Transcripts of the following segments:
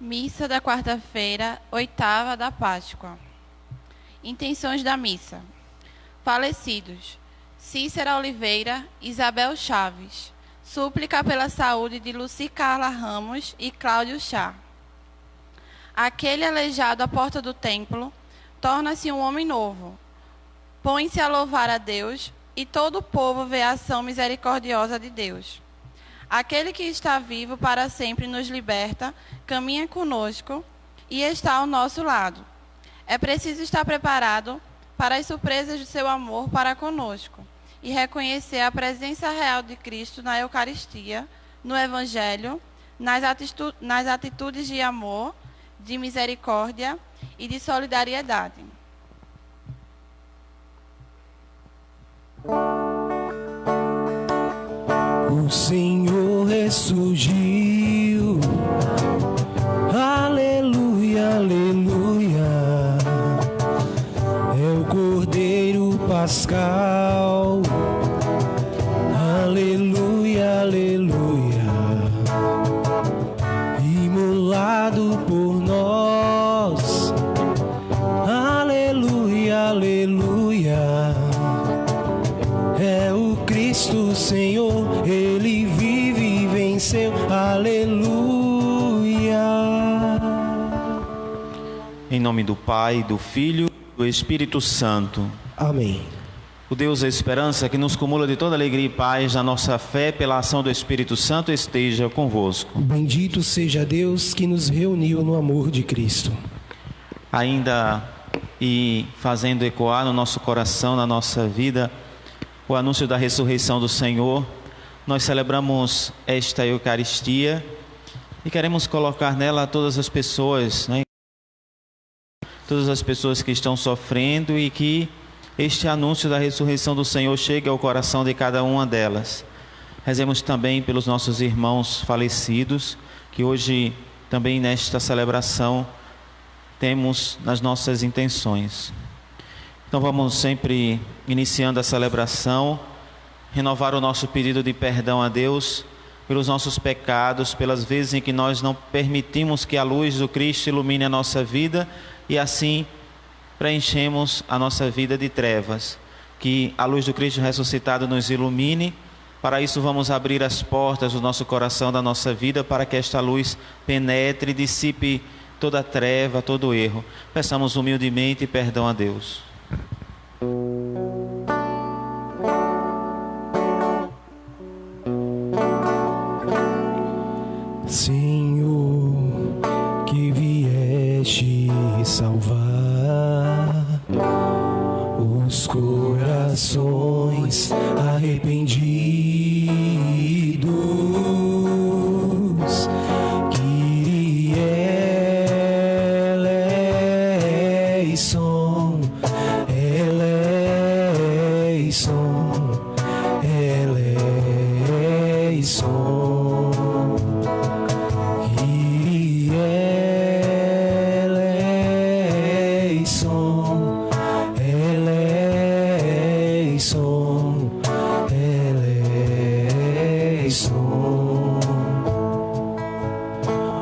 Missa da quarta-feira, oitava da Páscoa. Intenções da missa. Falecidos: Cícera Oliveira, Isabel Chaves. Súplica pela saúde de Luci Carla Ramos e Cláudio Chá. Aquele aleijado à porta do templo torna-se um homem novo. Põe-se a louvar a Deus e todo o povo vê a ação misericordiosa de Deus. Aquele que está vivo para sempre nos liberta, caminha conosco e está ao nosso lado. É preciso estar preparado para as surpresas do seu amor para conosco e reconhecer a presença real de Cristo na Eucaristia, no Evangelho, nas atitudes de amor, de misericórdia e de solidariedade. O Senhor ressurgiu, aleluia, aleluia. É o Cordeiro Pascal, aleluia, aleluia. Imolado por nós, aleluia, aleluia. É o Cristo Senhor, Ele vive e venceu, aleluia. Em nome do Pai, do Filho e do Espírito Santo. Amém. O Deus da esperança, que nos cumula de toda alegria e paz na nossa fé pela ação do Espírito Santo, esteja convosco. Bendito seja Deus que nos reuniu no amor de Cristo. Ainda e fazendo ecoar no nosso coração, na nossa vida, o anúncio da ressurreição do Senhor, nós celebramos esta Eucaristia e queremos colocar nela todas as pessoas, né? Todas as pessoas que estão sofrendo, e que este anúncio da ressurreição do Senhor chegue ao coração de cada uma delas. Rezemos também pelos nossos irmãos falecidos, que hoje também nesta celebração temos nas nossas intenções. Então vamos sempre, iniciando a celebração, renovar o nosso pedido de perdão a Deus pelos nossos pecados, pelas vezes em que nós não permitimos que a luz do Cristo ilumine a nossa vida e assim preenchemos a nossa vida de trevas. Que a luz do Cristo ressuscitado nos ilumine. Para isso vamos abrir as portas do nosso coração, da nossa vida, para que esta luz penetre e dissipe toda a treva, todo o erro. Peçamos humildemente perdão a Deus. Senhor, que vieste salvar os corações arrependidos, que eleison,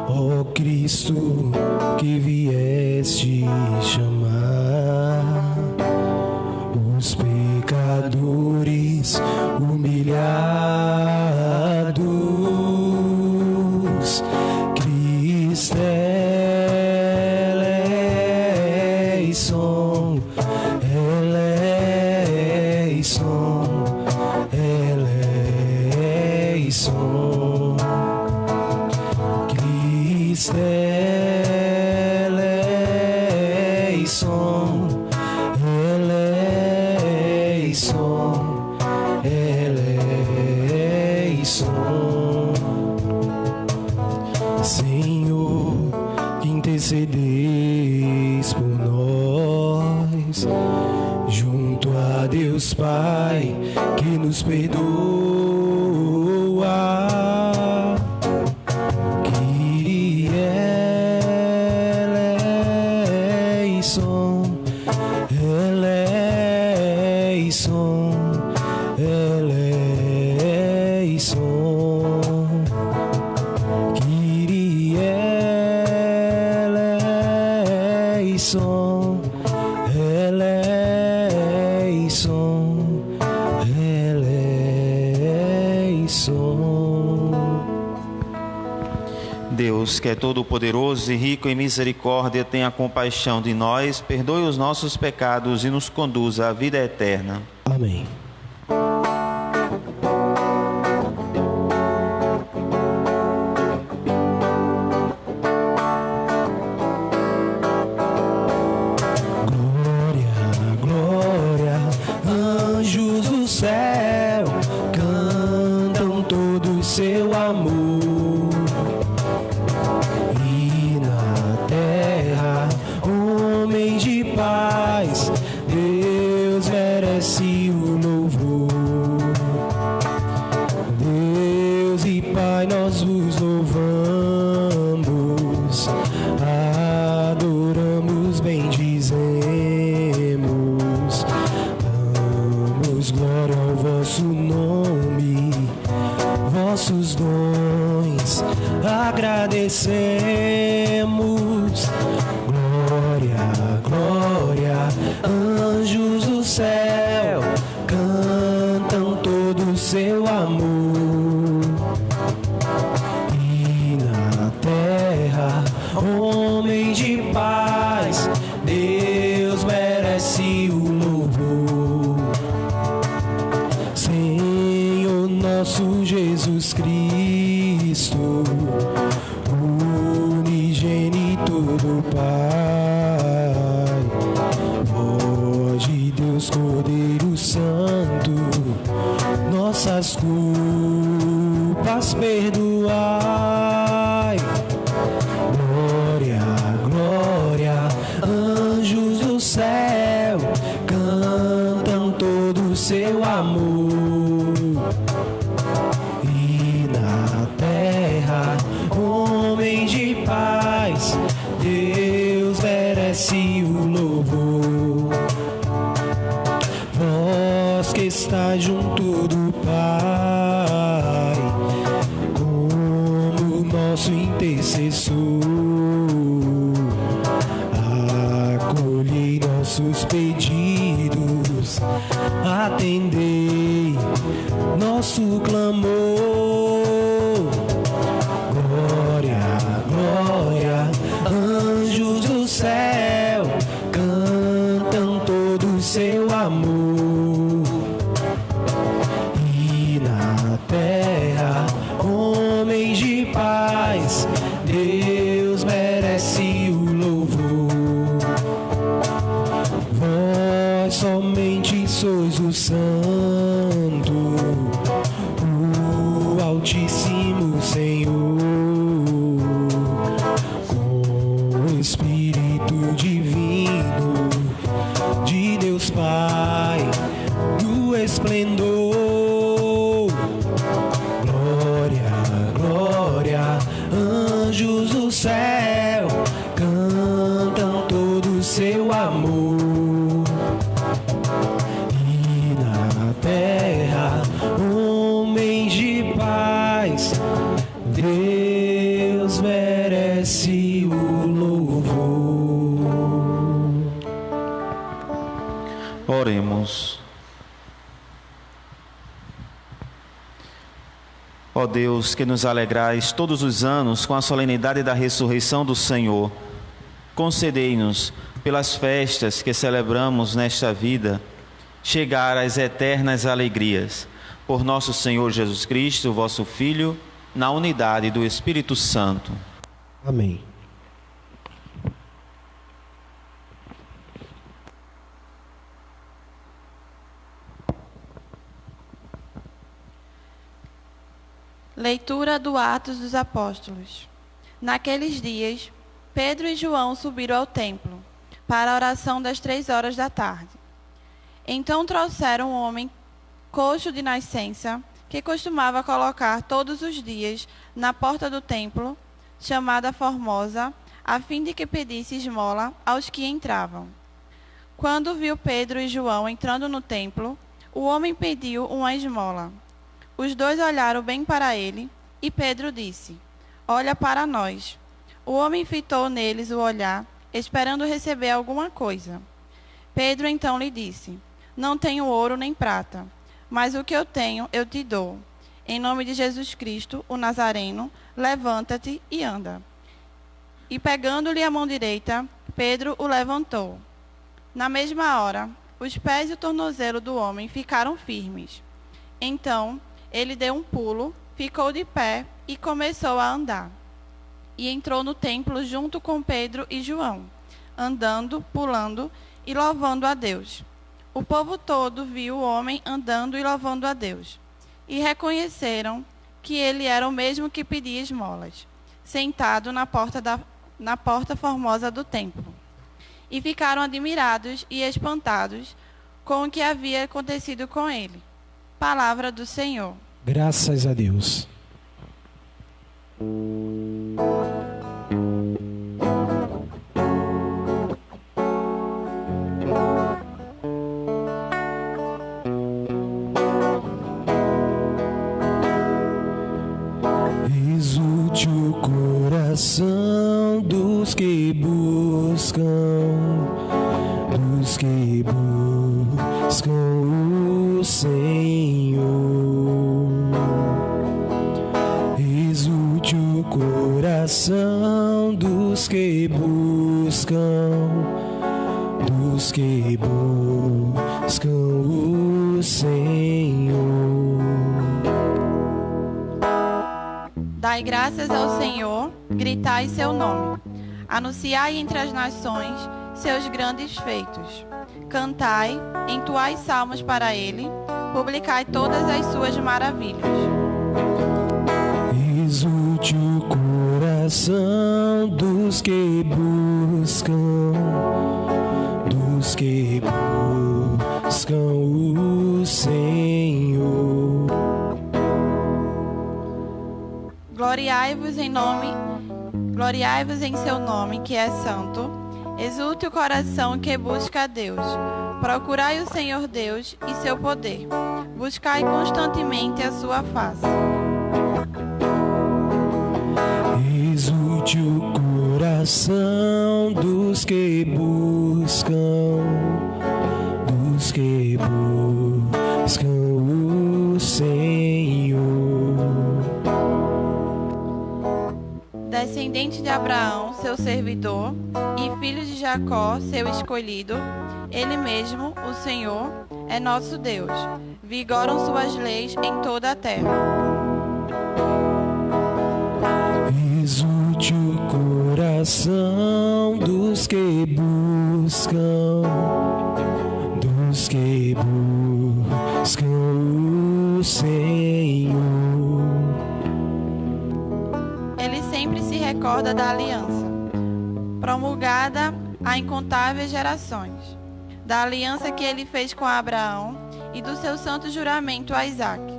ó Cristo, que vieste chamar os pecadores humilhados. Cristo eleison, Cristo eleison. Senhor, que intercedeis por nós junto a Deus Pai, que nos perdoa. Eleison, Kyrie Deus, que é todo-poderoso e rico em misericórdia, tenha compaixão de nós, perdoe os nossos pecados e nos conduza à vida eterna. Amém. Agradecemos, glória, glória, anjos do céu, cantam todo o seu amor. E na terra, homens de paz, Deus merece o louvor. Senhor nosso Jesus Cristo, unigênito do Pai, voz de Deus Cordeiro Santo, nossas culpas perdoai. Glória, glória, anjos do céu, cantam todo o seu amor. E na terra, homens de paz, Deus merece o louvor. Vós que está junto do Pai, como nosso intercessor, acolhei nossos pedidos, atendei nosso clamor. Glória, anjos do céu, cantam todo o seu amor. E na terra, homens de paz, Deus merece o louvor. Vós somente sois o Santo, o Altíssimo Senhor, Espírito divino de Deus Pai, do esplendor. Glória, glória, anjos do céu, cantam todo o seu amor. E na terra, homens de paz, Deus merece o louvor. Oremos. Ó Deus, que nos alegrais todos os anos com a solenidade da ressurreição do Senhor, concedei-nos, pelas festas que celebramos nesta vida, chegar às eternas alegrias. Por nosso Senhor Jesus Cristo, vosso Filho, na unidade do Espírito Santo. Amém. Leitura do Atos dos Apóstolos. Naqueles dias, Pedro e João subiram ao templo para a oração das 3 horas da tarde. Então trouxeram um homem coxo de nascença, que costumava colocar todos os dias na porta do templo, chamada Formosa, a fim de que pedisse esmola aos que entravam. Quando viu Pedro e João entrando no templo, o homem pediu uma esmola. Os dois olharam bem para ele, e Pedro disse: Olha para nós. O homem fitou neles o olhar esperando receber alguma coisa. Pedro então lhe disse: Não tenho ouro nem prata, mas o que eu tenho eu te dou. Em nome de Jesus Cristo, o Nazareno, levanta-te e anda. E pegando-lhe a mão direita, Pedro o levantou. Na mesma hora, os pés e o tornozelo do homem ficaram firmes. Então, ele deu um pulo, ficou de pé e começou a andar. E entrou no templo junto com Pedro e João, andando, pulando e louvando a Deus. O povo todo viu o homem andando e louvando a Deus. E reconheceram que ele era o mesmo que pedia esmolas, sentado na porta formosa do templo. E ficaram admirados e espantados com o que havia acontecido com ele. Palavra do Senhor. Graças a Deus. Exulte o coração dos que buscam o Senhor. Exulte o coração dos que buscam o Senhor. Dai graças ao Senhor, gritai seu nome. Anunciai entre as nações seus grandes feitos. Cantai, entoai salmos para ele, publicai todas as suas maravilhas. Exulte o coração dos que buscam o Senhor. Gloriai-vos em seu nome, que é santo. Exulte o coração que busca a Deus. Procurai o Senhor Deus e seu poder. Buscai constantemente a sua face. Exulte o coração dos que buscam o Senhor. Descendente de Abraão, seu servidor, e filho de Jacó, seu escolhido, ele mesmo, o Senhor, é nosso Deus. Vigoram suas leis em toda a terra. Exulte o coração dos que buscam o Senhor. Ele sempre se recorda da aliança, promulgada a incontáveis gerações, da aliança que ele fez com Abraão e do seu santo juramento a Isaque.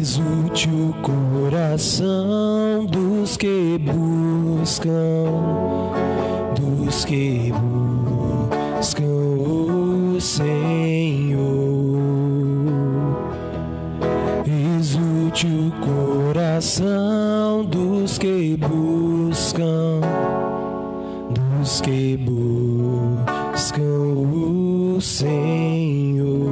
Exulte o coração dos que buscam o Senhor. Exulte o coração dos que buscam o Senhor.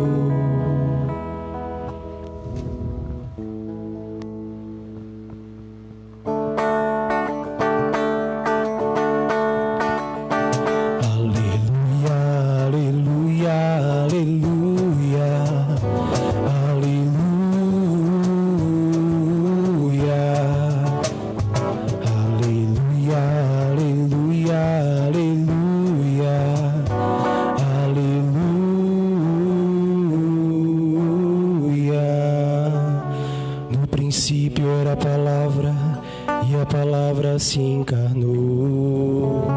Se encarnou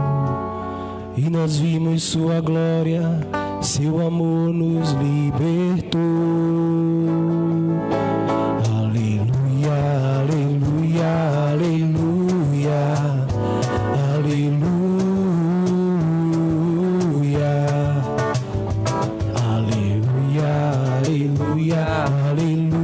e nós vimos sua glória, seu amor nos libertou. Aleluia, aleluia, aleluia, aleluia, aleluia, aleluia, aleluia.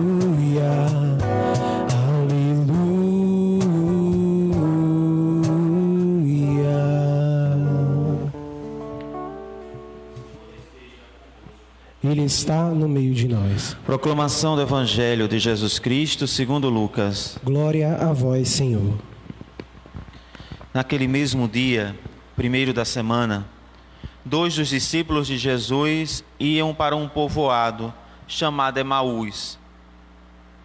Ele está no meio de nós. Proclamação do Evangelho de Jesus Cristo segundo Lucas. Glória a vós, Senhor. Naquele mesmo dia, primeiro da semana, 2 dos discípulos de Jesus iam para um povoado chamado Emaús,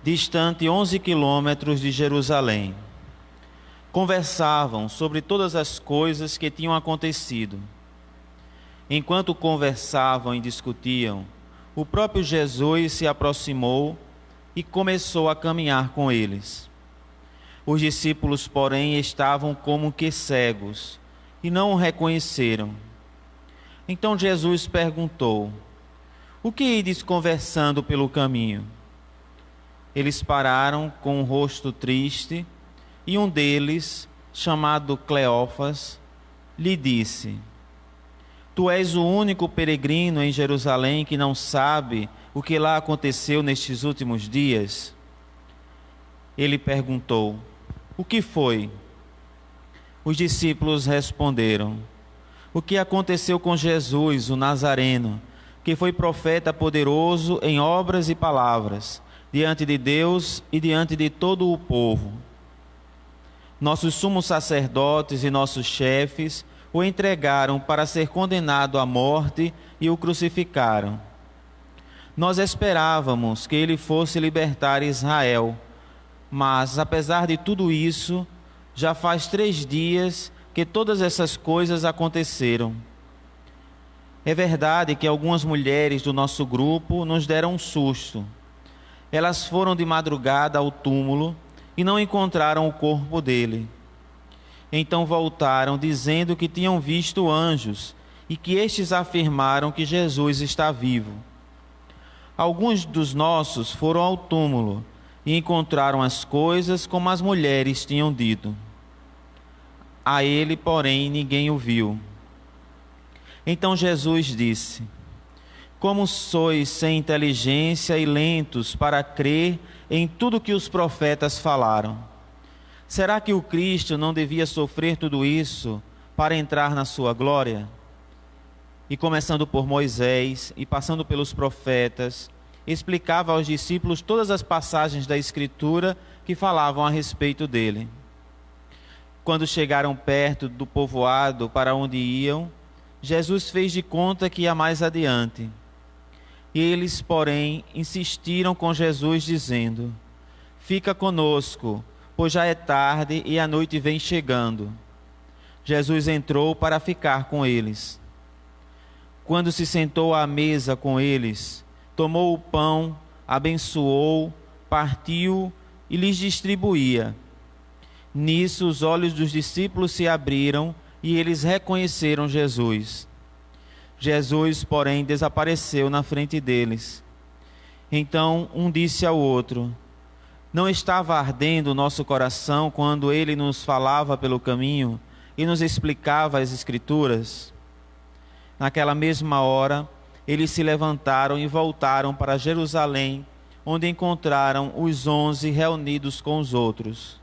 distante 11 quilômetros de Jerusalém. Conversavam sobre todas as coisas que tinham acontecido. Enquanto conversavam e discutiam, o próprio Jesus se aproximou e começou a caminhar com eles. Os discípulos, porém, estavam como que cegos e não o reconheceram. Então Jesus perguntou: o que ides conversando pelo caminho? Eles pararam com o rosto triste e um deles, chamado Cleófas, lhe disse: tu és o único peregrino em Jerusalém que não sabe o que lá aconteceu nestes últimos dias? Ele perguntou: o que foi? Os discípulos responderam: o que aconteceu com Jesus, o Nazareno, que foi profeta poderoso em obras e palavras, diante de Deus e diante de todo o povo. Nossos sumos sacerdotes e nossos chefes o entregaram para ser condenado à morte e o crucificaram. Nós esperávamos que ele fosse libertar Israel, mas, apesar de tudo isso, já faz 3 dias que todas essas coisas aconteceram. É verdade que algumas mulheres do nosso grupo nos deram um susto. Elas foram de madrugada ao túmulo e não encontraram o corpo dele. Então voltaram dizendo que tinham visto anjos e que estes afirmaram que Jesus está vivo. Alguns dos nossos foram ao túmulo e encontraram as coisas como as mulheres tinham dito. A ele, porém, ninguém o viu. Então Jesus disse: como sois sem inteligência e lentos para crer em tudo que os profetas falaram. Será que o Cristo não devia sofrer tudo isso para entrar na sua glória? E começando por Moisés e passando pelos profetas, explicava aos discípulos todas as passagens da Escritura que falavam a respeito dele. Quando chegaram perto do povoado para onde iam, Jesus fez de conta que ia mais adiante. Eles, porém, insistiram com Jesus, dizendo: fica conosco, pois já é tarde e a noite vem chegando. Jesus entrou para ficar com eles. Quando se sentou à mesa com eles, tomou o pão, abençoou, partiu e lhes distribuía. Nisso os olhos dos discípulos se abriram e eles reconheceram Jesus. Jesus, porém, desapareceu na frente deles. Então um disse ao outro: não estava ardendo o nosso coração quando ele nos falava pelo caminho e nos explicava as Escrituras? Naquela mesma hora, eles se levantaram e voltaram para Jerusalém, onde encontraram os 11 reunidos com os outros.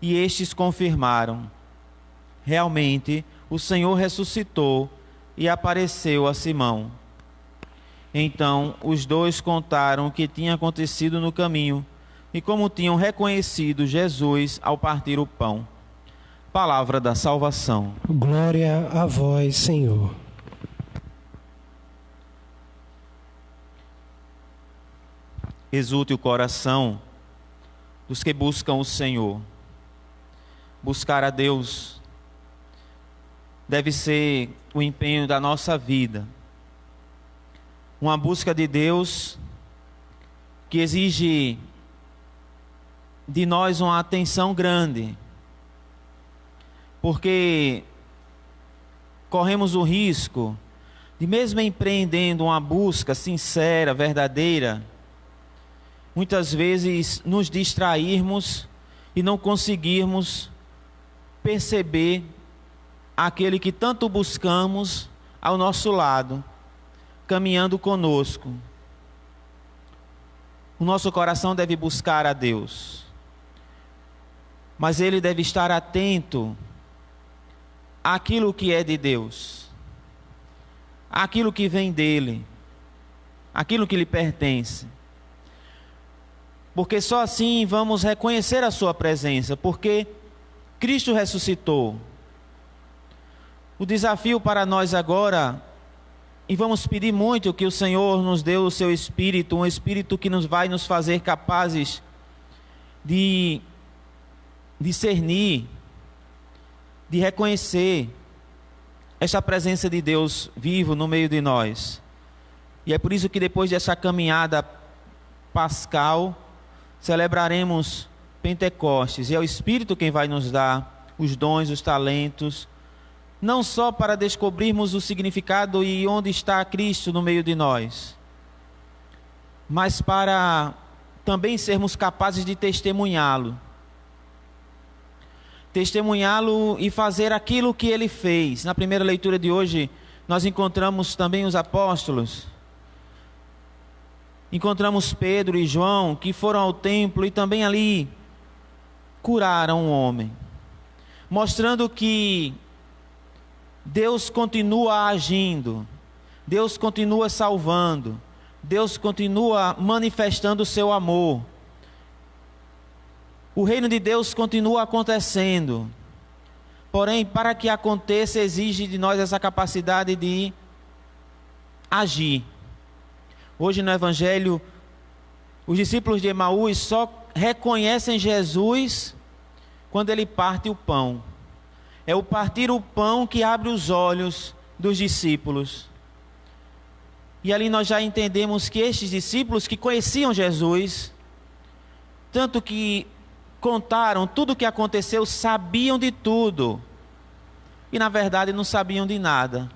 E estes confirmaram: realmente, o Senhor ressuscitou e apareceu a Simão. Então, os 2 contaram o que tinha acontecido no caminho e como tinham reconhecido Jesus ao partir o pão. Palavra da salvação. Glória a vós, Senhor. Exulte o coração dos que buscam o Senhor. Buscar a Deus deve ser o empenho da nossa vida. Uma busca de Deus que exige de nós uma atenção grande, porque corremos o risco de, mesmo empreendendo uma busca sincera, verdadeira, muitas vezes nos distrairmos e não conseguirmos perceber aquele que tanto buscamos ao nosso lado, caminhando conosco. O nosso coração deve buscar a Deus, mas ele deve estar atento àquilo que é de Deus, àquilo que vem dele, aquilo que lhe pertence. Porque só assim vamos reconhecer a sua presença, porque Cristo ressuscitou. O desafio para nós agora, e vamos pedir muito que o Senhor nos dê o seu Espírito, um Espírito que vai nos fazer capazes de discernir, de reconhecer esta presença de Deus vivo no meio de nós. E é por isso que depois dessa caminhada pascal, celebraremos Pentecostes, e é o Espírito quem vai nos dar os dons, os talentos, não só para descobrirmos o significado e onde está Cristo no meio de nós, mas para também sermos capazes de testemunhá-lo e fazer aquilo que ele fez. Na primeira leitura de hoje, nós encontramos também os apóstolos. Encontramos Pedro e João, que foram ao templo e também ali curaram um homem, mostrando que Deus continua agindo, Deus continua salvando, Deus continua manifestando o seu amor. O reino de Deus continua acontecendo, porém, para que aconteça, exige de nós essa capacidade de agir. Hoje no Evangelho, os discípulos de Emaús só reconhecem Jesus quando ele parte o pão. É o partir o pão que abre os olhos dos discípulos. E ali nós já entendemos que estes discípulos que conheciam Jesus, tanto que contaram tudo o que aconteceu, sabiam de tudo. E na verdade não sabiam de nada.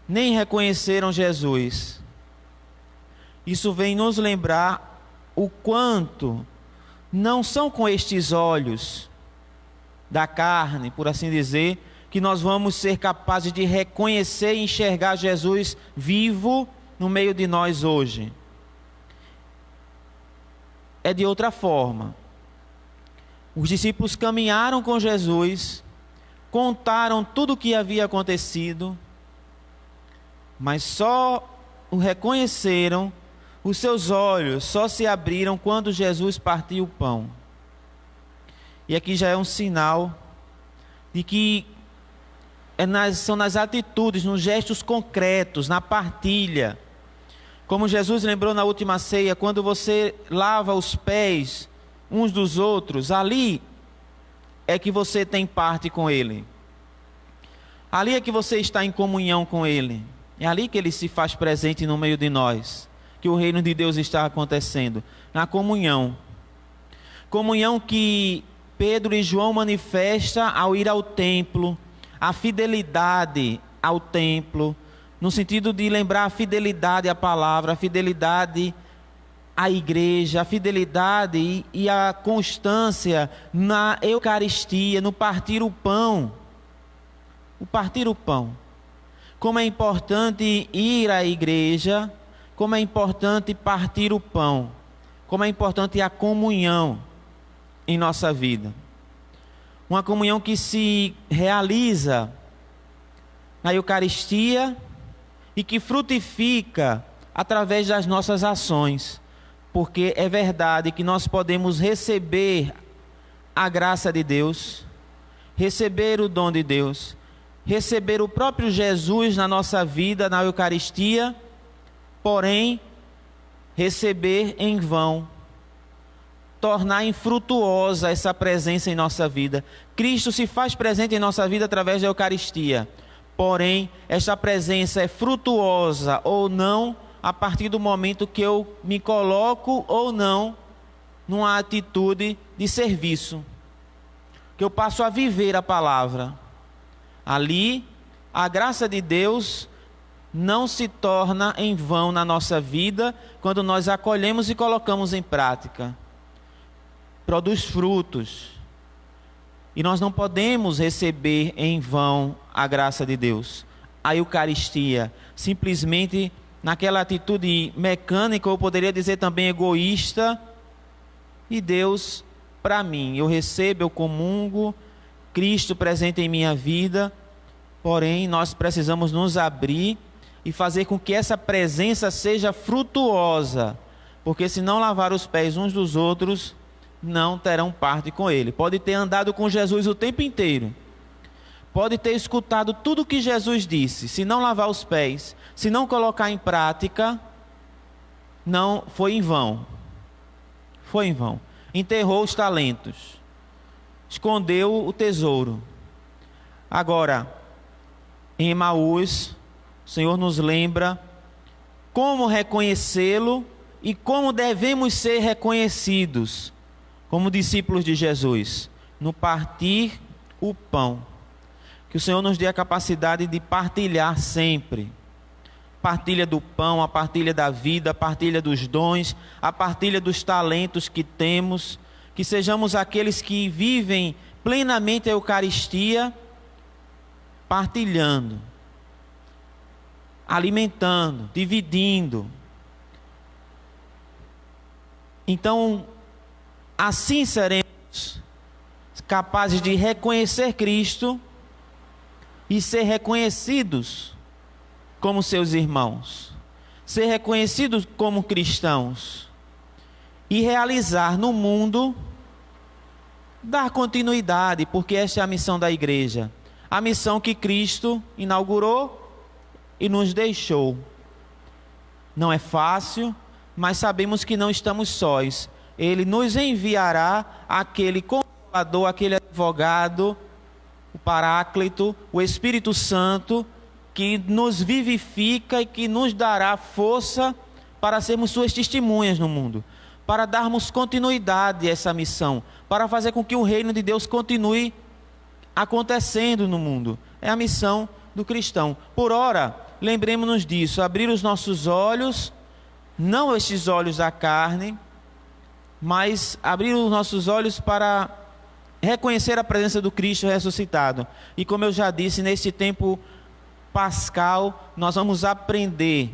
Nem reconheceram Jesus. Isso vem nos lembrar o quanto não são com estes olhos da carne, por assim dizer, que nós vamos ser capazes de reconhecer e enxergar Jesus vivo no meio de nós hoje. É de outra forma. Os discípulos caminharam com Jesus, contaram tudo o que havia acontecido, mas só o reconheceram, os seus olhos só se abriram quando Jesus partiu o pão. E aqui já é um sinal de que são nas atitudes, nos gestos concretos, na partilha. Como Jesus lembrou na última ceia, quando você lava os pés uns dos outros, ali é que você tem parte com Ele. Ali é que você está em comunhão com Ele. É ali que Ele se faz presente no meio de nós, que o reino de Deus está acontecendo, na comunhão. Comunhão que Pedro e João manifestam ao ir ao templo, a fidelidade ao templo, no sentido de lembrar a fidelidade à palavra, a fidelidade à igreja, a fidelidade e a constância na Eucaristia, no partir o pão. O partir o pão. Como é importante ir à igreja, como é importante partir o pão, como é importante a comunhão em nossa vida. Uma comunhão que se realiza na Eucaristia e que frutifica através das nossas ações, porque é verdade que nós podemos receber a graça de Deus, receber o dom de Deus, receber o próprio Jesus na nossa vida, na Eucaristia, porém, receber em vão, tornar infrutuosa essa presença em nossa vida. Cristo se faz presente em nossa vida através da Eucaristia, porém, esta presença é frutuosa ou não a partir do momento que eu me coloco ou não numa atitude de serviço, que eu passo a viver a palavra. Ali, a graça de Deus não se torna em vão na nossa vida quando nós acolhemos e colocamos em prática. Produz frutos. E nós não podemos receber em vão a graça de Deus. A Eucaristia, simplesmente naquela atitude mecânica, ou poderia dizer também egoísta, e Deus para mim, eu recebo, eu comungo, Cristo presente em minha vida, porém nós precisamos nos abrir e fazer com que essa presença seja frutuosa, porque se não lavar os pés uns dos outros, não terão parte com ele. Pode ter andado com Jesus o tempo inteiro, pode ter escutado tudo o que Jesus disse, se não lavar os pés, se não colocar em prática, não foi em vão. Foi em vão. Enterrou os talentos, escondeu o tesouro. Agora, em Emaús, o Senhor nos lembra como reconhecê-lo e como devemos ser reconhecidos como discípulos de Jesus, no partir o pão. Que o Senhor nos dê a capacidade de partilhar sempre. Partilha do pão, a partilha da vida, a partilha dos dons, a partilha dos talentos que temos. Que sejamos aqueles que vivem plenamente a Eucaristia, partilhando, alimentando, dividindo. Então, assim seremos capazes de reconhecer Cristo e ser reconhecidos como seus irmãos, ser reconhecidos como cristãos e realizar no mundo, dar continuidade, porque esta é a missão da igreja, a missão que Cristo inaugurou e nos deixou. Não é fácil, mas sabemos que não estamos sós. Ele nos enviará aquele Consolador, aquele advogado, o Paráclito, o Espírito Santo, que nos vivifica e que nos dará força para sermos suas testemunhas no mundo, para darmos continuidade a essa missão, para fazer com que o reino de Deus continue acontecendo no mundo. É a missão do cristão. Por ora, lembremos-nos disso, abrir os nossos olhos, não estes olhos da carne, mas abrir os nossos olhos para reconhecer a presença do Cristo ressuscitado. E como eu já disse, neste tempo pascal, nós vamos aprender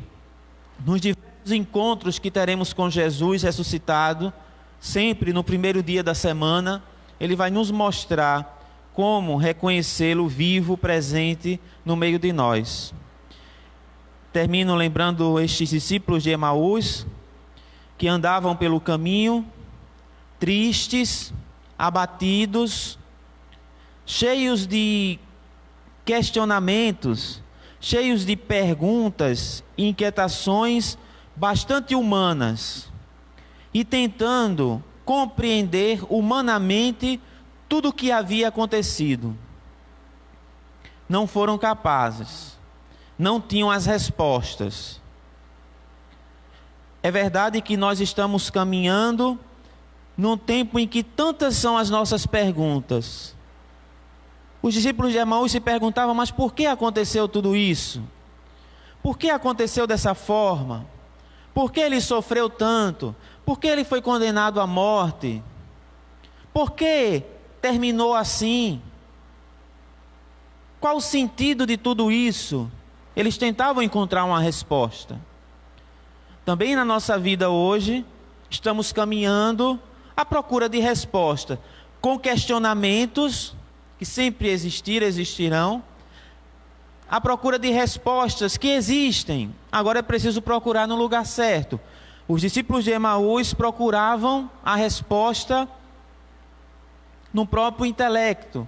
nos diversos encontros que teremos com Jesus ressuscitado, sempre no primeiro dia da semana. Ele vai nos mostrar como reconhecê-lo vivo, presente no meio de nós. Termino lembrando estes discípulos de Emaús, que andavam pelo caminho, tristes, abatidos, cheios de questionamentos, cheios de perguntas, inquietações bastante humanas, e tentando compreender humanamente tudo o que havia acontecido. Não foram capazes, não tinham as respostas. É verdade que nós estamos caminhando num tempo em que tantas são as nossas perguntas. Os discípulos de Emaús se perguntavam, mas por que aconteceu tudo isso? Por que aconteceu dessa forma? Por que ele sofreu tanto? Por que ele foi condenado à morte? Por que terminou assim? Qual o sentido de tudo isso? Eles tentavam encontrar uma resposta. Também na nossa vida hoje, estamos caminhando à procura de resposta, com questionamentos que sempre existirão, à procura de respostas que existem. Agora é preciso procurar no lugar certo. Os discípulos de Emaús procuravam a resposta no próprio intelecto,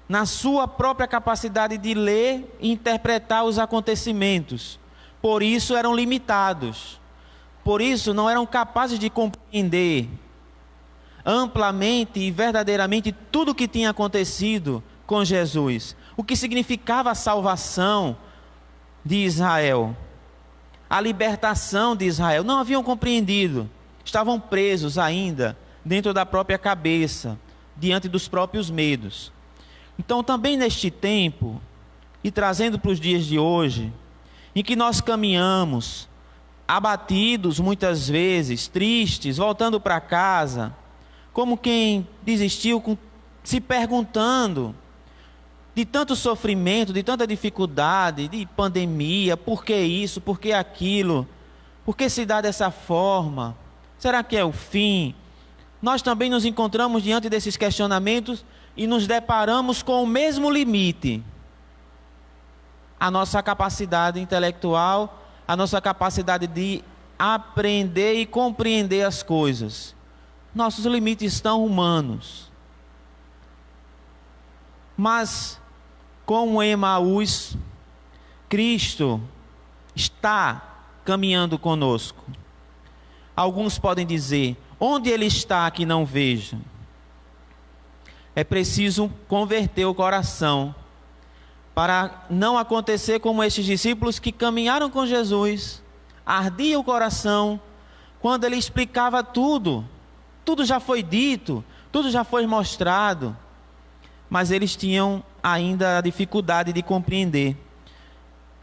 na sua própria capacidade de ler e interpretar os acontecimentos. Por isso eram limitados. Por isso não eram capazes de compreender amplamente e verdadeiramente tudo o que tinha acontecido com Jesus. O que significava a salvação de Israel, a libertação de Israel. Não haviam compreendido. Estavam presos ainda dentro da própria cabeça, diante dos próprios medos. Então também neste tempo, e trazendo para os dias de hoje, em que nós caminhamos abatidos muitas vezes, tristes, voltando para casa, como quem desistiu, se perguntando de tanto sofrimento, de tanta dificuldade, de pandemia, por que isso, por que aquilo, por que se dá dessa forma, será que é o fim? Nós também nos encontramos diante desses questionamentos e nos deparamos com o mesmo limite. a nossa capacidade intelectual, a nossa capacidade de aprender e compreender as coisas. Nossos limites estão humanos. Mas, como em Emaús, Cristo está caminhando conosco. Alguns podem dizer: onde Ele está que não vejo? É preciso converter o coração, para não acontecer como estes discípulos que caminharam com Jesus, ardia o coração, quando Ele explicava tudo, tudo já foi dito, tudo já foi mostrado, mas eles tinham ainda a dificuldade de compreender.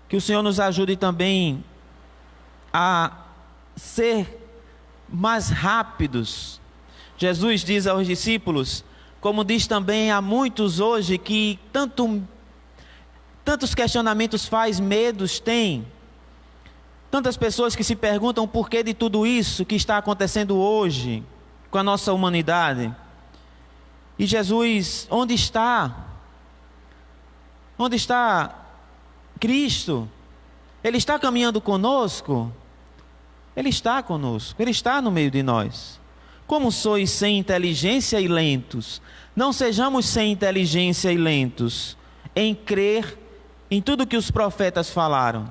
Que o Senhor nos ajude também a ser mais rápidos. Jesus diz aos discípulos, como diz também a muitos hoje, que tantos questionamentos faz, medos tem, tantas pessoas que se perguntam o porquê de tudo isso que está acontecendo hoje com a nossa humanidade. E Jesus, onde está? Onde está Cristo? Ele está caminhando conosco? Ele está conosco, Ele está no meio de nós. Como sois sem inteligência e lentos, não sejamos sem inteligência e lentos em crer em tudo que os profetas falaram.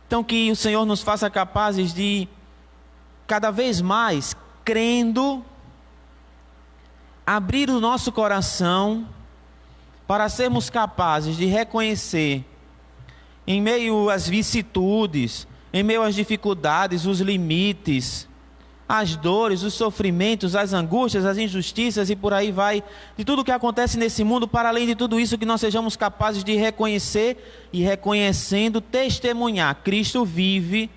Então que o Senhor nos faça capazes de, cada vez mais, crendo, abrir o nosso coração para sermos capazes de reconhecer, em meio às vicissitudes, em meio às dificuldades, os limites, as dores, os sofrimentos, as angústias, as injustiças e por aí vai, de tudo que acontece nesse mundo, para além de tudo isso, que nós sejamos capazes de reconhecer e, reconhecendo, testemunhar: Cristo vive,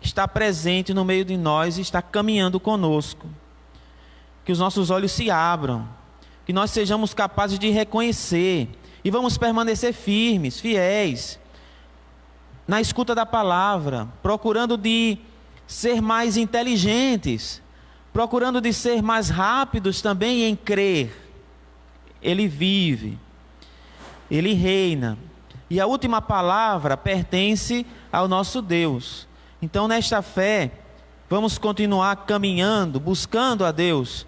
está presente no meio de nós e está caminhando conosco. Que os nossos olhos se abram, que nós sejamos capazes de reconhecer e vamos permanecer firmes, fiéis, na escuta da palavra, procurando de ser mais inteligentes, procurando de ser mais rápidos também em crer. Ele vive, Ele reina, e a última palavra pertence ao nosso Deus. Então, nesta fé, vamos continuar caminhando, buscando a Deus,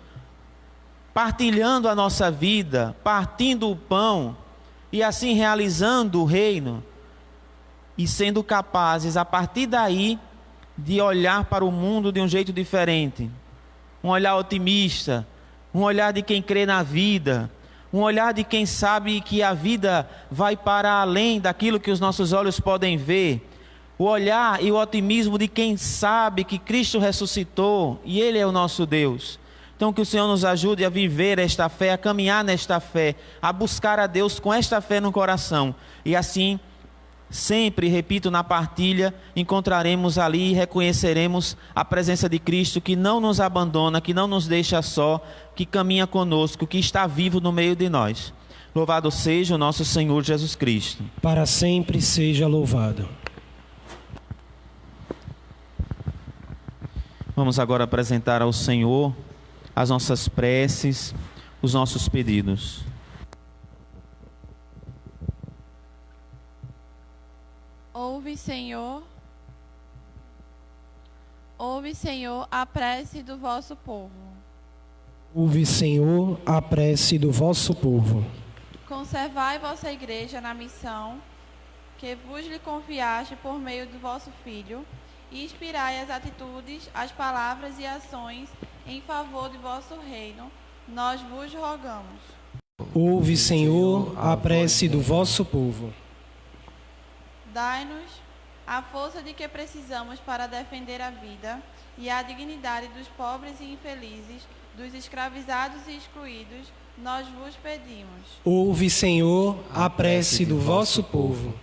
partilhando a nossa vida, partindo o pão, e assim realizando o reino, e sendo capazes, a partir daí, de olhar para o mundo de um jeito diferente, um olhar otimista, um olhar de quem crê na vida, um olhar de quem sabe que a vida vai para além daquilo que os nossos olhos podem ver, o olhar e o otimismo de quem sabe que Cristo ressuscitou e Ele é o nosso Deus. Então que o Senhor nos ajude a viver esta fé, a caminhar nesta fé, a buscar a Deus com esta fé no coração, e assim, sempre, repito, na partilha, encontraremos ali e reconheceremos a presença de Cristo, que não nos abandona, que não nos deixa só, que caminha conosco, que está vivo no meio de nós. Louvado seja o nosso Senhor Jesus Cristo. Para sempre seja louvado. Vamos agora apresentar ao Senhor as nossas preces, os nossos pedidos. Ouve, Senhor, a prece do vosso povo. Ouve, Senhor, a prece do vosso povo. Conservai vossa igreja na missão que vos lhe confiaste por meio do vosso Filho, e inspirai as atitudes, as palavras e ações em favor de vosso reino, nós vos rogamos. Ouve, Senhor, a prece do vosso povo. Dai-nos a força de que precisamos para defender a vida e a dignidade dos pobres e infelizes, dos escravizados e excluídos, nós vos pedimos. Ouve, Senhor, a prece do vosso povo.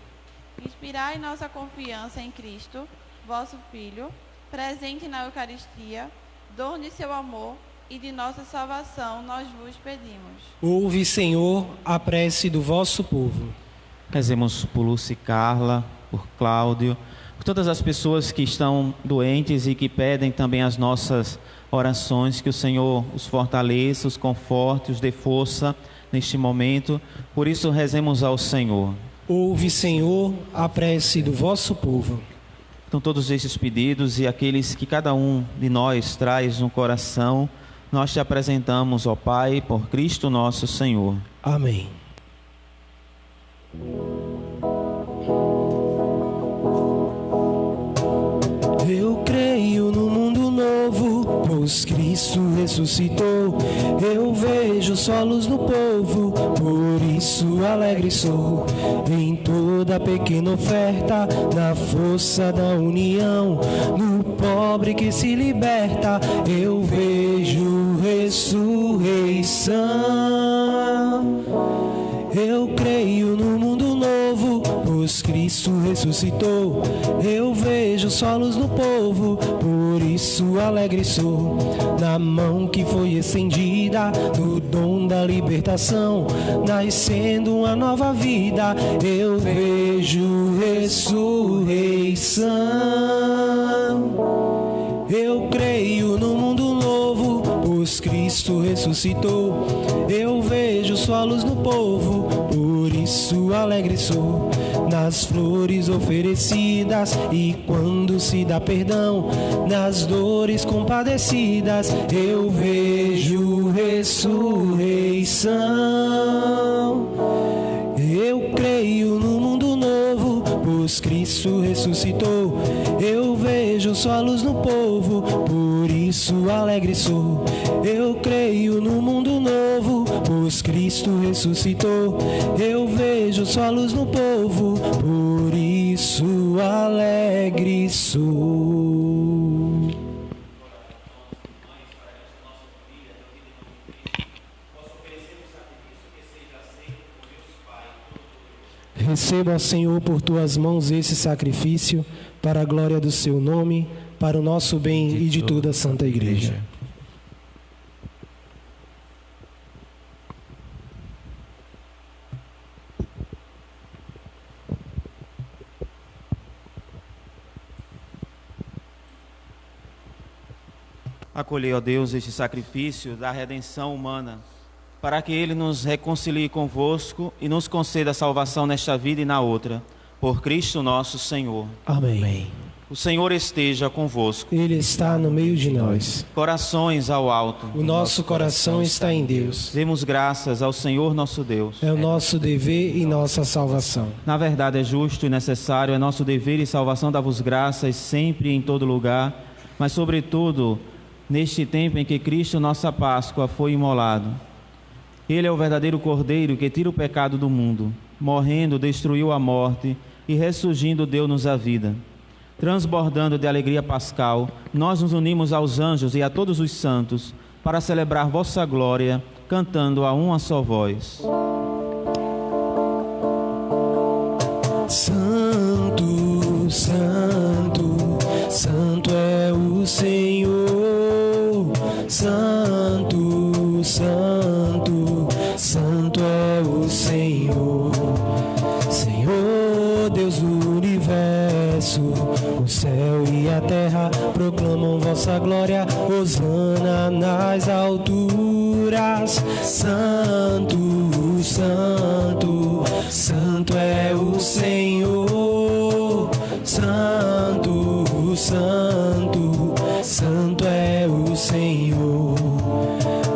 Inspirai nossa confiança em Cristo, vosso Filho, presente na Eucaristia, dom de seu amor e de nossa salvação, nós vos pedimos. Ouve, Senhor, a prece do vosso povo. Rezemos por Lúcia e Carla, por Cláudio, por todas as pessoas que estão doentes e que pedem também as nossas orações, que o Senhor os fortaleça, os conforte, os dê força neste momento. Por isso rezemos ao Senhor. Ouve, Senhor, a prece do vosso povo. Então, todos estes pedidos e aqueles que cada um de nós traz no coração, nós te apresentamos, ó Pai, por Cristo nosso Senhor. Amém. Eu creio no mundo novo, pois Cristo ressuscitou. Eu vejo solos no povo, por isso alegre sou. Em toda pequena oferta, na força da união, no pobre que se liberta, eu vejo ressurreição. Eu creio no mundo novo, pois Cristo ressuscitou. Eu vejo solos no povo, por isso alegre sou. Na mão que foi estendida, no dom da libertação, nascendo uma nova vida, eu vejo ressurreição. Eu creio no mundo novo, pois Cristo ressuscitou. Eu vejo solos no povo, por isso alegre sou. Nas flores oferecidas e quando se dá perdão, nas dores compadecidas, eu vejo ressurreição. Eu creio no mundo novo, pois Cristo ressuscitou. Eu vejo solos no povo, por isso alegre sou. Eu creio no mundo novo, pois Cristo ressuscitou. Eu vejo solos no povo, por isso alegre sou. Receba, Senhor, por tuas mãos esse sacrifício, para a glória do seu nome, para o nosso bem e de toda a Santa Igreja. Acolhei, ó Deus, este sacrifício da redenção humana, para que Ele nos reconcilie convosco e nos conceda a salvação nesta vida e na outra, por Cristo nosso Senhor. Amém. O Senhor esteja convosco. Ele está no meio de nós. Corações ao alto. O nosso coração está em Deus. Demos graças ao Senhor nosso Deus. É o nosso dever e nossa salvação. Na verdade é justo e necessário, é nosso dever e salvação dar-vos graças sempre e em todo lugar, mas sobretudo neste tempo em que Cristo, nossa Páscoa, foi imolado. Ele é o verdadeiro Cordeiro que tira o pecado do mundo. Morrendo, destruiu a morte e ressurgindo, deu-nos a vida. Transbordando de alegria pascal, nós nos unimos aos anjos e a todos os santos para celebrar vossa glória, cantando a uma só voz. Santo, Santo, Santo é o Senhor. Santo, Santo, Santo é o Senhor. Senhor, Deus do universo, o céu e a terra proclamam vossa glória. Hosana nas alturas. Santo, Santo, Santo é o Senhor. Santo, Santo, Santo é o Senhor.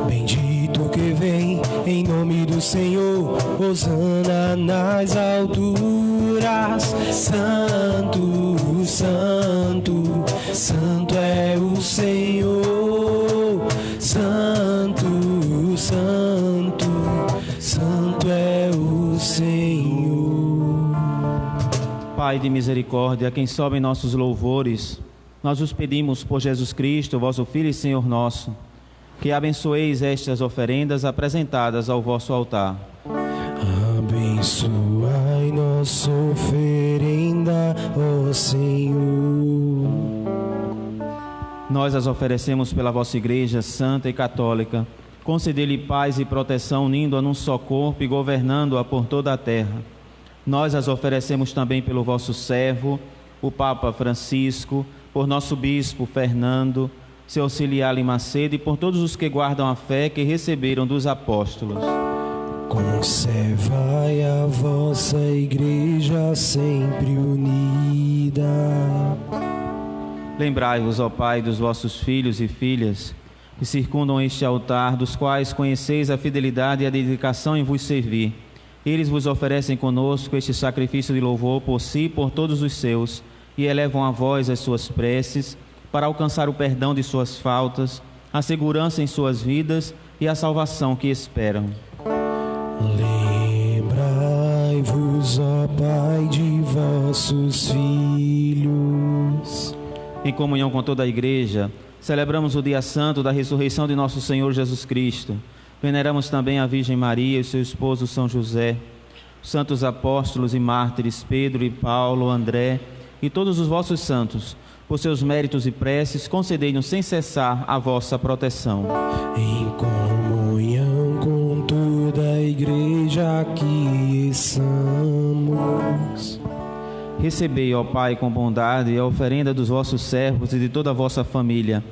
Bendito que vem em nome do Senhor. Hosana nas alturas. Santo, Santo, Santo é o Senhor. Santo, Santo, Santo é o Senhor. Pai de misericórdia, a quem sobem nossos louvores, nós os pedimos por Jesus Cristo, vosso Filho e Senhor nosso, que abençoeis estas oferendas apresentadas ao vosso altar. Abençoai nossa oferenda, ó Senhor. Nós as oferecemos pela vossa Igreja Santa e Católica. Concedei-lhe paz e proteção, unindo-a num só corpo e governando-a por toda a terra. Nós as oferecemos também pelo vosso servo, o Papa Francisco, por nosso Bispo Fernando, seu auxiliar Macedo, e por todos os que guardam a fé que receberam dos apóstolos. Conservai a vossa igreja sempre unida. Lembrai-vos, ó Pai, dos vossos filhos e filhas que circundam este altar, dos quais conheceis a fidelidade e a dedicação em vos servir. Eles vos oferecem conosco este sacrifício de louvor por si e por todos os seus, e elevam a vós as suas preces, para alcançar o perdão de suas faltas, a segurança em suas vidas e a salvação que esperam. Lembrai-vos, ó Pai, de vossos filhos. Em comunhão com toda a Igreja, celebramos o dia santo da ressurreição de nosso Senhor Jesus Cristo. Veneramos também a Virgem Maria e seu esposo São José, os santos apóstolos e mártires Pedro e Paulo, André e todos os vossos santos. Por seus méritos e preces, concedei-nos sem cessar a vossa proteção. Em comunhão com toda a Igreja aqui estamos. Recebei, ó Pai, com bondade a oferenda dos vossos servos e de toda a vossa família.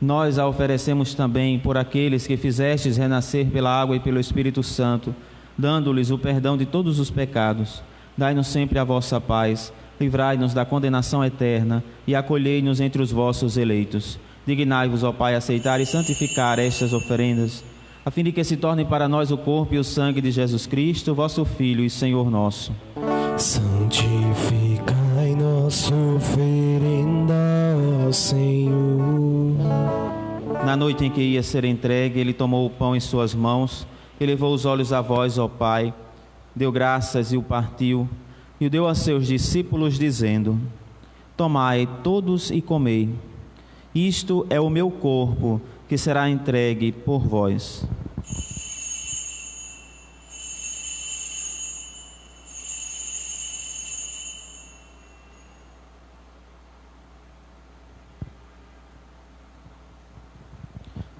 Nós a oferecemos também por aqueles que fizestes renascer pela água e pelo Espírito Santo, dando-lhes o perdão de todos os pecados. Dai-nos sempre a vossa paz, livrai-nos da condenação eterna e acolhei-nos entre os vossos eleitos. Dignai-vos, ó Pai, aceitar e santificar estas oferendas, a fim de que se tornem para nós o corpo e o sangue de Jesus Cristo, vosso Filho e Senhor nosso. Santificai nossa oferenda, ó Senhor. Na noite em que ia ser entregue, ele tomou o pão em suas mãos, elevou os olhos a vós, ó Pai, deu graças e o partiu, e o deu a seus discípulos, dizendo: Tomai todos e comei. Isto é o meu corpo, que será entregue por vós.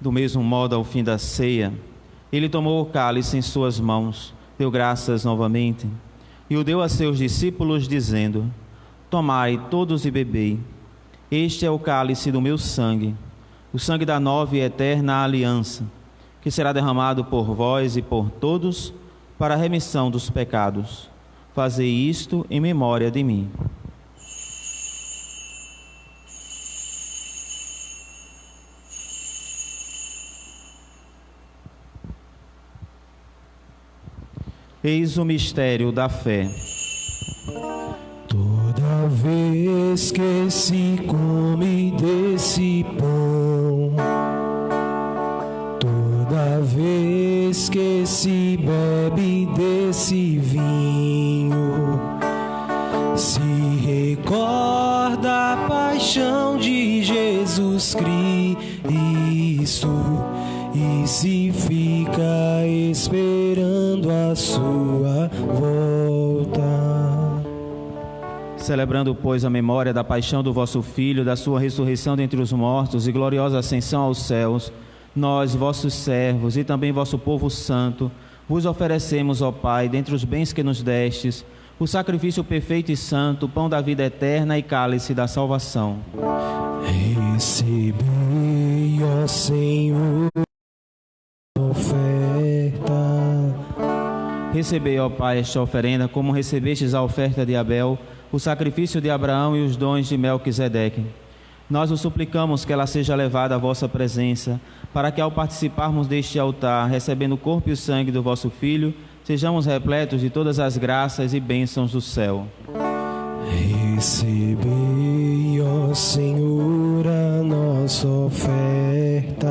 Do mesmo modo, ao fim da ceia, ele tomou o cálice em suas mãos, deu graças novamente, e o deu a seus discípulos, dizendo: Tomai todos e bebei. Este é o cálice do meu sangue, o sangue da nova e eterna aliança, que será derramado por vós e por todos para a remissão dos pecados. Fazei isto em memória de mim. Eis o mistério da fé. Toda vez que se come desse pão, toda vez que se bebe desse vinho, se recorda a paixão de Jesus Cristo e se fica esperando a sua volta. Celebrando, pois, a memória da paixão do vosso Filho, da sua ressurreição dentre os mortos e gloriosa ascensão aos céus, nós, vossos servos e também vosso povo santo, vos oferecemos, ó Pai, dentre os bens que nos destes, o sacrifício perfeito e santo, pão da vida eterna e cálice da salvação. Recebei, ó Senhor, oferta. Recebei, ó Pai, esta oferenda, como recebestes a oferta de Abel, o sacrifício de Abraão e os dons de Melquisedeque. Nós vos suplicamos que ela seja levada à vossa presença, para que ao participarmos deste altar, recebendo o corpo e o sangue do vosso Filho, sejamos repletos de todas as graças e bênçãos do céu. Recebei, ó Senhor, a nossa oferta.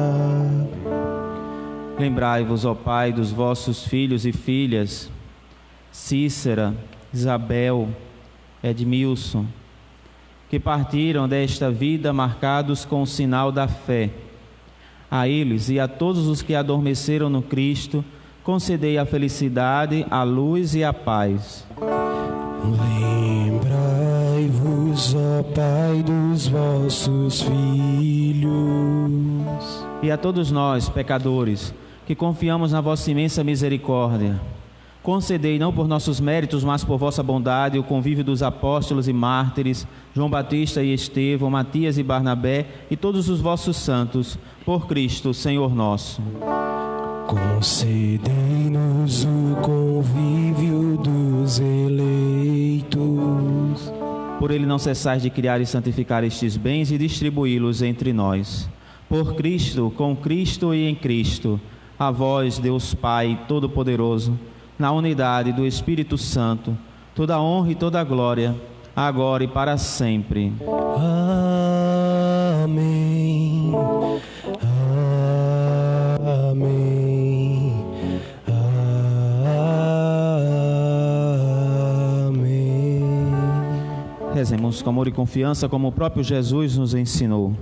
Lembrai-vos, ó Pai, dos vossos filhos e filhas, Cícera, Isabel, Edmilson, que partiram desta vida marcados com o sinal da fé. A eles e a todos os que adormeceram no Cristo, concedei a felicidade, a luz e a paz. Lembrai-vos, ó Pai, dos vossos filhos. E a todos nós, pecadores, que confiamos na vossa imensa misericórdia, concedei, não por nossos méritos, mas por vossa bondade, o convívio dos apóstolos e mártires, João Batista e Estevão, Matias e Barnabé, e todos os vossos santos, por Cristo, Senhor nosso. Concedei-nos o Por ele não cessais de criar e santificar estes bens e distribuí-los entre nós. Por Cristo, com Cristo e em Cristo, a vós, Deus Pai Todo-Poderoso, na unidade do Espírito Santo, toda a honra e toda a glória, agora e para sempre. Amém. Amém. Amém. Rezemos com amor e confiança, como o próprio Jesus nos ensinou.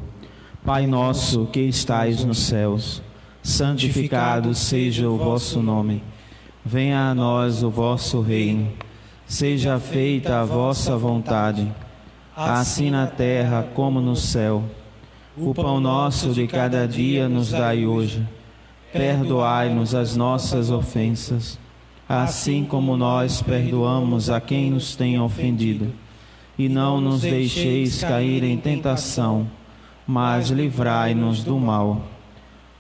Pai nosso que estais nos céus, santificado seja o vosso nome. Venha a nós o vosso reino. Seja feita a vossa vontade, assim na terra como no céu. O pão nosso de cada dia nos dai hoje. Perdoai-nos as nossas ofensas, assim como nós perdoamos a quem nos tem ofendido. E não nos deixeis cair em tentação, mas livrai-nos do mal.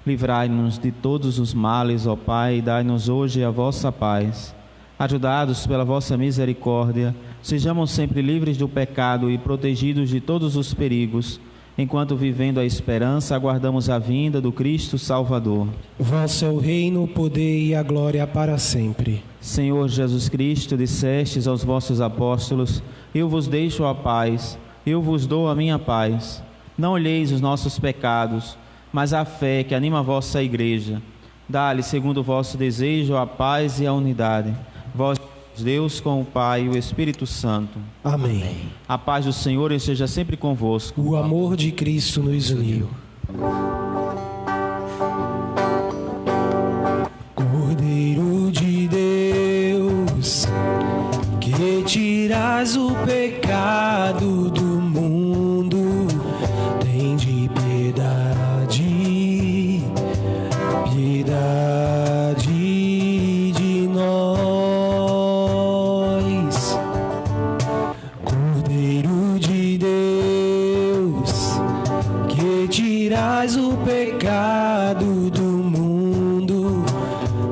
Livrai-nos de todos os males, ó Pai, e dai-nos hoje a vossa paz. Ajudados pela vossa misericórdia, sejamos sempre livres do pecado e protegidos de todos os perigos, enquanto, vivendo a esperança, aguardamos a vinda do Cristo Salvador. Vosso é o reino, o poder e a glória para sempre. Senhor Jesus Cristo, dissestes aos vossos apóstolos: eu vos deixo a paz, eu vos dou a minha paz. Não olheis os nossos pecados, mas a fé que anima a vossa igreja. Dá-lhe, segundo o vosso desejo, a paz e a unidade. Vós, Deus, com o Pai e o Espírito Santo. Amém. A paz do Senhor esteja sempre convosco. O amor de Cristo nos uniu. Cordeiro de Deus, que tiras o pecado do mundo, tende piedade, piedade de nós. Cordeiro de Deus, que tiras o pecado do mundo,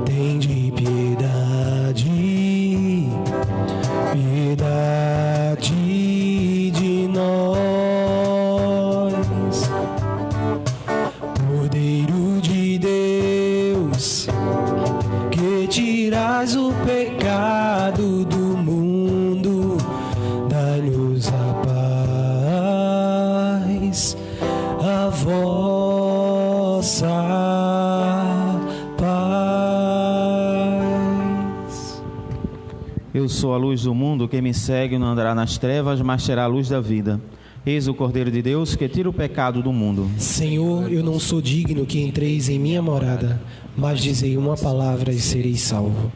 tende piedade, piedade de nós. Cordeiro de Deus, que tiras o pecado do mundo, dai-nos a paz, a vossa paz. Eu sou a luz do mundo, quem me segue não andará nas trevas, mas terá a luz da vida. Eis o Cordeiro de Deus, que tira o pecado do mundo. Senhor, eu não sou digno que entreis em minha morada, mas dizei uma palavra e serei salvo.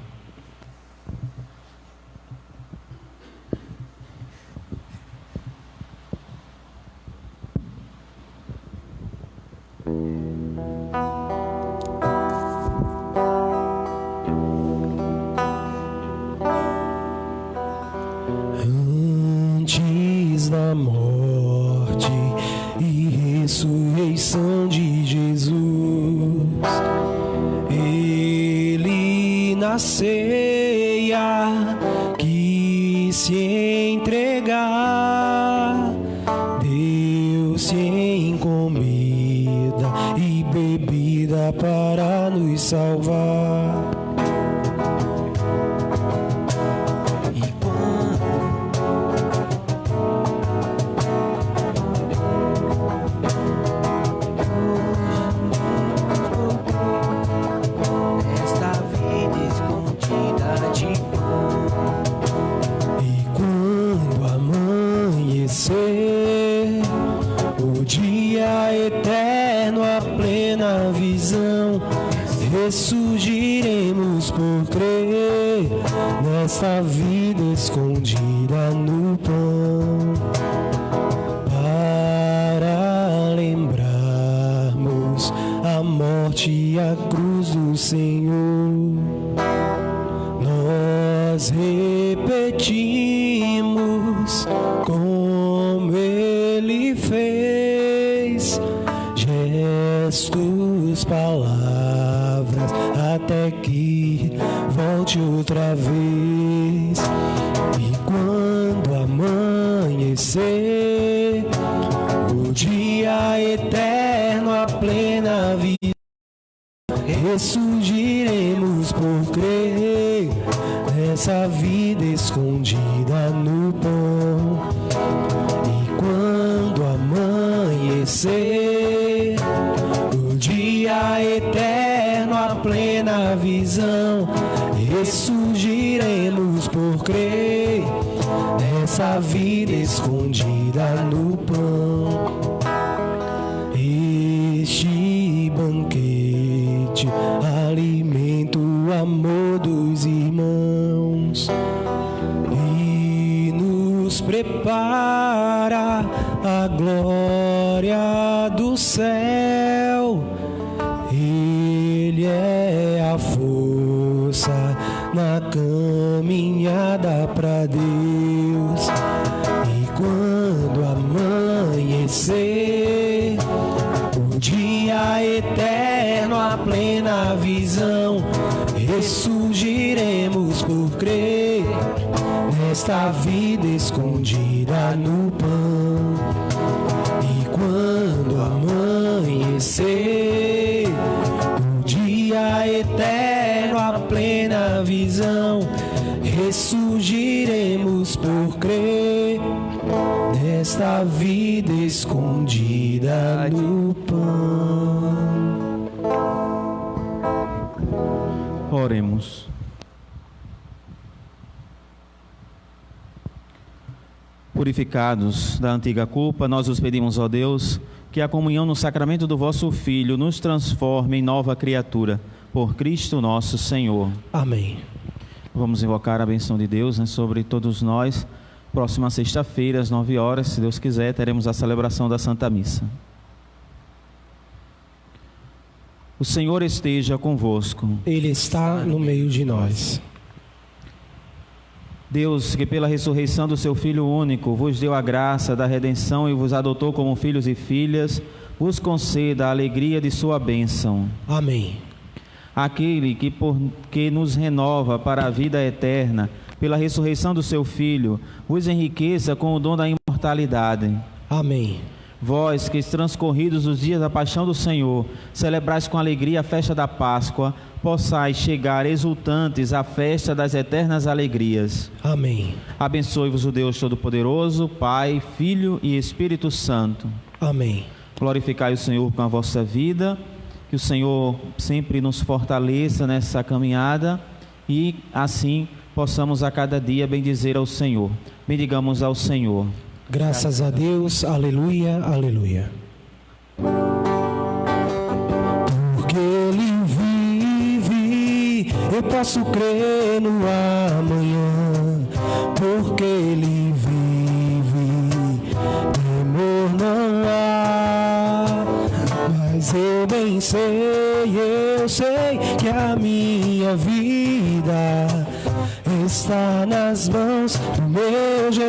Antes da morte e ressurreição de Jesus, ele na ceia quis se entregar, deu-se em comida e bebida para nos salvar. O dia eterno, a plena visão, ressurgiremos por crer nesta vida escondida no pão, para lembrarmos a morte e a cruz do Senhor. Nós repetimos como ele fez, gestos, palavras, até que volte outra vez. E quando amanhecer, amanhecer, o dia eterno, a plena vida, ressurgiremos por crer nessa vida escondida no pão. E quando amanhecer, o dia eterno, a plena visão, ressurgiremos por crer nessa vida escondida no pão. Este banquete alimenta o amor dos irmãos e nos prepara a glória do céu. Ele é a força na caminhada para Deus. E quando amanhecer, o dia eterno, a plena visão, ressurgiremos por crer nesta vida escondida no pão. E quando amanhecer, o dia eterno, a plena visão, ressurgiremos por crer nesta vida escondida no pão. Oremos. Purificados da antiga culpa, nós os pedimos, ó Deus, que a comunhão no sacramento do vosso Filho nos transforme em nova criatura, por Cristo nosso Senhor. Amém. Vamos invocar a bênção de Deus, né, sobre todos nós. Próxima sexta-feira, às 9 horas, se Deus quiser, teremos a celebração da Santa Missa. O Senhor esteja convosco. Ele está no meio de nós. Deus, que pela ressurreição do seu Filho único vos deu a graça da redenção e vos adotou como filhos e filhas, vos conceda a alegria de sua bênção. Amém. Aquele que nos renova para a vida eterna, pela ressurreição do seu Filho, vos enriqueça com o dom da imortalidade. Amém. Vós, que transcorridos os dias da paixão do Senhor, celebrais com alegria a festa da Páscoa, possais chegar exultantes à festa das eternas alegrias. Amém. Abençoe-vos o Deus Todo-Poderoso, Pai, Filho e Espírito Santo. Amém. Glorificai o Senhor com a vossa vida, que o Senhor sempre nos fortaleça nessa caminhada e assim possamos a cada dia bendizer ao Senhor. Bendigamos ao Senhor. Graças a Deus, aleluia, aleluia. Porque Ele vive, eu posso crer no amanhã. Porque Ele vive, temor não há. Mas eu bem sei, eu sei que a minha vida está nas mãos do meu Jesus.